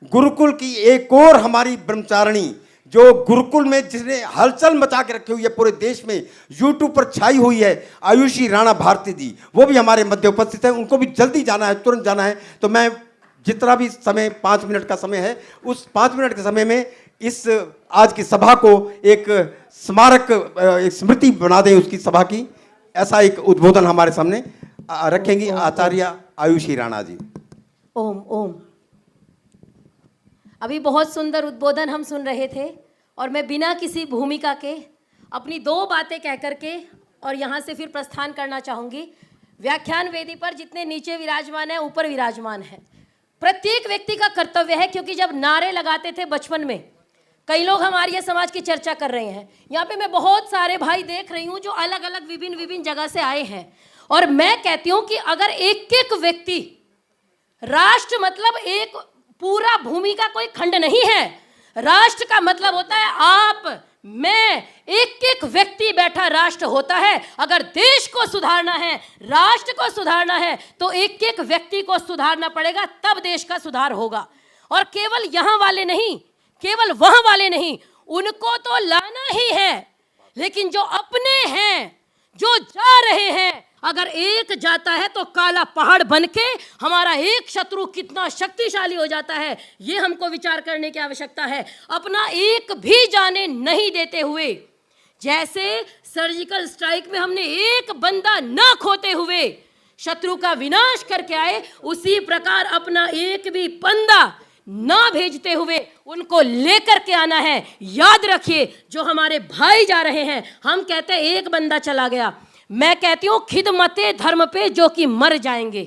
गुरुकुल की एक और हमारी ब्रह्मचारिणी जो गुरुकुल में जिसने हलचल मचा के रखी हुई है, पूरे देश में यूट्यूब पर छाई हुई है, आयुषी राणा भारती जी, वो भी हमारे मध्य उपस्थित है। उनको भी जल्दी जाना है, तुरंत जाना है। तो मैं जितना भी समय 5 मिनट का समय है, उस 5 मिनट के समय में इस आज की सभा को एक स्मारक, एक स्मृति बना दें उसकी सभा की, ऐसा एक उद्बोधन हमारे सामने रखेंगी आचार्य आयुषी राणा जी। ओम ओम। अभी बहुत सुंदर उद्बोधन हम सुन रहे थे और मैं बिना किसी भूमिका के अपनी 2 बातें कह करके और यहाँ से फिर प्रस्थान करना चाहूँगी। व्याख्यान वेदी पर जितने नीचे विराजमान है, ऊपर विराजमान है, प्रत्येक व्यक्ति का कर्तव्य है, क्योंकि जब नारे लगाते थे बचपन में, कई लोग हम आर्य समाज की चर्चा कर रहे हैं, यहाँ पे मैं बहुत सारे भाई देख रही हूँ जो अलग अलग विभिन्न जगह से आए हैं, और मैं कहती हूँ कि अगर एक एक व्यक्ति, राष्ट्र मतलब एक पूरा भूमि का कोई खंड नहीं है, राष्ट्र का मतलब होता है आप, मैं, एक एक व्यक्ति बैठा राष्ट्र होता है। अगर देश को सुधारना है, राष्ट्र को सुधारना है, तो एक एक व्यक्ति को सुधारना पड़ेगा, तब देश का सुधार होगा। और केवल यहाँ वाले नहीं, केवल वहाँ वाले नहीं, उनको तो लाना ही है, लेकिन जो अपने हैं, जो जा रहे हैं, अगर एक जाता है तो काला पहाड़ बनके हमारा एक शत्रु कितना शक्तिशाली हो जाता है, ये हमको विचार करने की आवश्यकता है। अपना एक भी जाने नहीं देते हुए, जैसे सर्जिकल स्ट्राइक में हमने एक बंदा ना खोते हुए शत्रु का विनाश करके आए, उसी प्रकार अपना एक भी बंदा ना भेजते हुए उनको लेकर के आना है। याद रखिए, जो हमारे भाई जा रहे हैं, हम कहते हैं एक बंदा चला गया, मैं कहती हूँ खिदमते धर्म पे जो कि मर जाएंगे,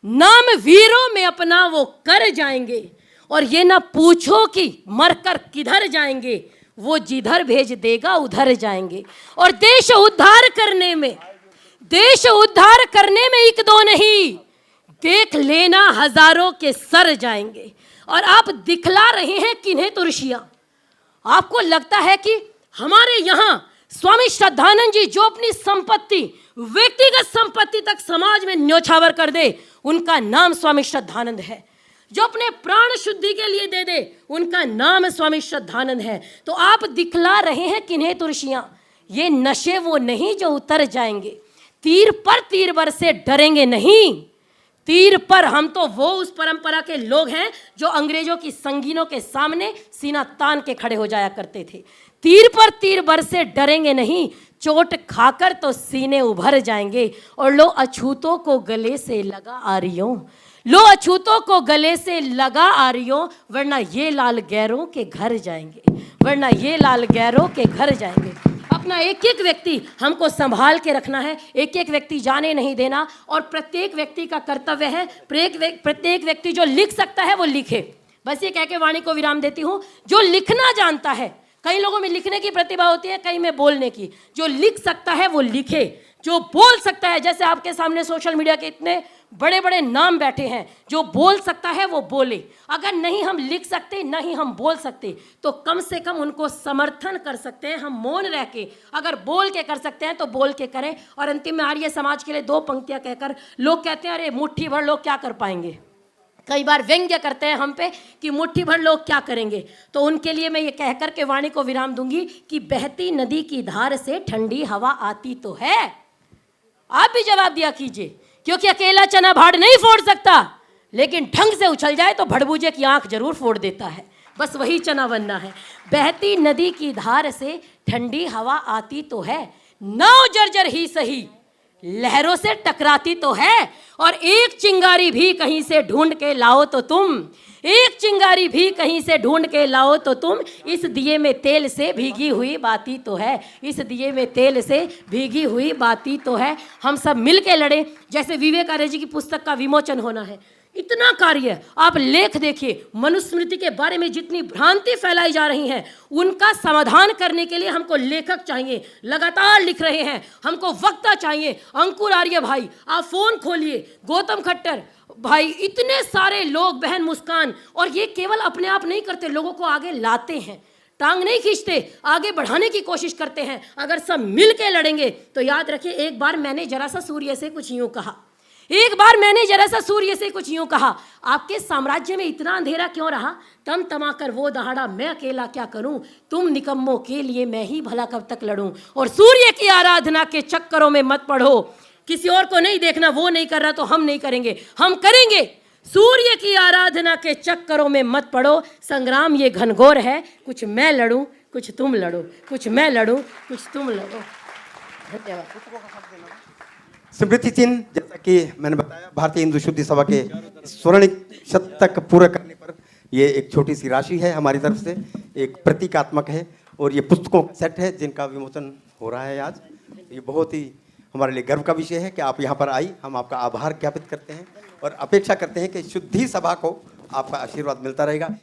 नाम वीरों में अपना वो कर जाएंगे, और ये ना पूछो कि मरकर किधर जाएंगे, वो जिधर भेज देगा उधर जाएंगे। और देश उद्धार करने में, देश उद्धार करने में 1-2 नहीं, देख लेना हजारों के सर जाएंगे। और आप दिखला रहे हैं किन्हें तुर्शियां। आपको लगता है कि हमारे यहाँ स्वामी श्रद्धानंद जी जो अपनी संपत्ति, व्यक्तिगत संपत्ति तक समाज में न्योछावर कर दे, उनका नाम स्वामी श्रद्धानंद है। जो अपने प्राण शुद्धि के लिए दे दे, उनका नाम स्वामी श्रद्धानंद है। तो आप दिखला रहे हैं किन्हें तुर्शियां। ये नशे वो नहीं जो उतर जाएंगे, तीर पर तीर बर से डरेंगे नहीं, तीर पर। हम तो वो उस परंपरा के लोग हैं जो अंग्रेजों की संगीनों के सामने सीना तान के खड़े हो जाया करते थे। तीर पर तीर बर से डरेंगे नहीं, चोट खाकर तो सीने उभर जाएंगे। और लो अछूतों को गले से लगा आ रहियों, लो अछूतों को गले से लगा आ रहियों, वरना ये लाल गैरों के घर जाएंगे, वरना ये लाल गैरों के घर जाएंगे। अपना एक एक व्यक्ति हमको संभाल के रखना है, एक एक व्यक्ति जाने नहीं देना। और प्रत्येक व्यक्ति का कर्तव्य है, प्रत्येक व्यक्ति जो लिख सकता है वो लिखे। बस ये कह के वाणी को विराम देती हूँ। जो लिखना जानता है, कई लोगों में लिखने की प्रतिभा होती है, कई में बोलने की, जो लिख सकता है वो लिखे, जो बोल सकता है, जैसे आपके सामने सोशल मीडिया के इतने बड़े बड़े नाम बैठे हैं, जो बोल सकता है वो बोले। अगर नहीं हम लिख सकते, नहीं हम बोल सकते, तो कम से कम उनको समर्थन कर सकते हैं हम मौन रह के। अगर बोल के कर सकते हैं तो बोल के करें। और अंतिम में आर्य समाज के लिए 2 पंक्तियां कहकर, लोग कहते हैं अरे मुट्ठी भर लोग क्या कर पाएंगे, कई बार व्यंग्य करते हैं हम पे कि मुट्ठी भर लोग क्या करेंगे। तो उनके लिए मैं ये कहकर के वाणी को विराम दूंगी कि बहती नदी की धार से ठंडी हवा आती तो है। आप भी जवाब दिया कीजिए, क्योंकि अकेला चना भाड़ नहीं फोड़ सकता, लेकिन ढंग से उछल जाए तो भड़बूजे की आंख जरूर फोड़ देता है। बस वही चना बनना है। बहती नदी की धार से ठंडी हवा आती तो है, नाव जर्जर ही सही लहरों से टकराती तो है। और एक चिंगारी भी कहीं से ढूंढ के लाओ तो तुम, एक चिंगारी भी कहीं से ढूंढ के लाओ तो तुम, इस दिए में तेल से भीगी हुई बाती तो है, इस दिए में तेल से भीगी हुई बाती तो है। हम सब मिल के लड़े। जैसे विवेकानंद जी की पुस्तक का विमोचन होना है, इतना कार्य आप लेख देखिए। मनुस्मृति के बारे में जितनी भ्रांति फैलाई जा रही हैं, उनका समाधान करने के लिए हमको लेखक चाहिए, लगातार लिख रहे हैं। हमको वक्ता चाहिए, अंकुर आर्य भाई, आप फोन खोलिए, गौतम खट्टर भाई, इतने सारे लोग, बहन मुस्कान। और ये केवल अपने आप नहीं करते, लोगों को आगे लाते हैं, टांग नहीं खींचते, आगे बढ़ाने की कोशिश करते हैं। अगर सब मिल के लड़ेंगे तो याद रखिए, एक बार मैंने जरा सा सूर्य से कुछ यूं कहा, एक बार मैंने जरा सा सूर्य से कुछ यूं कहा, आपके साम्राज्य में इतना अंधेरा क्यों रहा? तम तमाकर वो दहाड़ा, मैं अकेला क्या करूं? तुम निकम्मों के लिए मैं ही भला कब तक लड़ूं? और सूर्य की आराधना के चक्करों में मत पड़ो, किसी और को नहीं देखना, वो नहीं कर रहा तो हम नहीं करेंगे, हम करेंगे। सूर्य की आराधना के चक्करों में मत पड़ो, संग्राम ये घनघोर है, कुछ मैं लड़ूं कुछ तुम लड़ो, कुछ मैं लड़ूं कुछ तुम लड़ो। धन्यवाद। स्मृति चिन्ह, जैसा कि मैंने बताया, भारतीय हिंदू शुद्धि सभा के स्वर्ण शतक पूरा करने पर ये एक छोटी सी राशि है हमारी तरफ से, एक प्रतीकात्मक है, और ये पुस्तकों का सेट है जिनका विमोचन हो रहा है आज। ये बहुत ही हमारे लिए गर्व का विषय है कि आप यहाँ पर आई। हम आपका आभार ज्ञापित करते हैं और अपेक्षा करते हैं कि शुद्धि सभा को आपका आशीर्वाद मिलता रहेगा।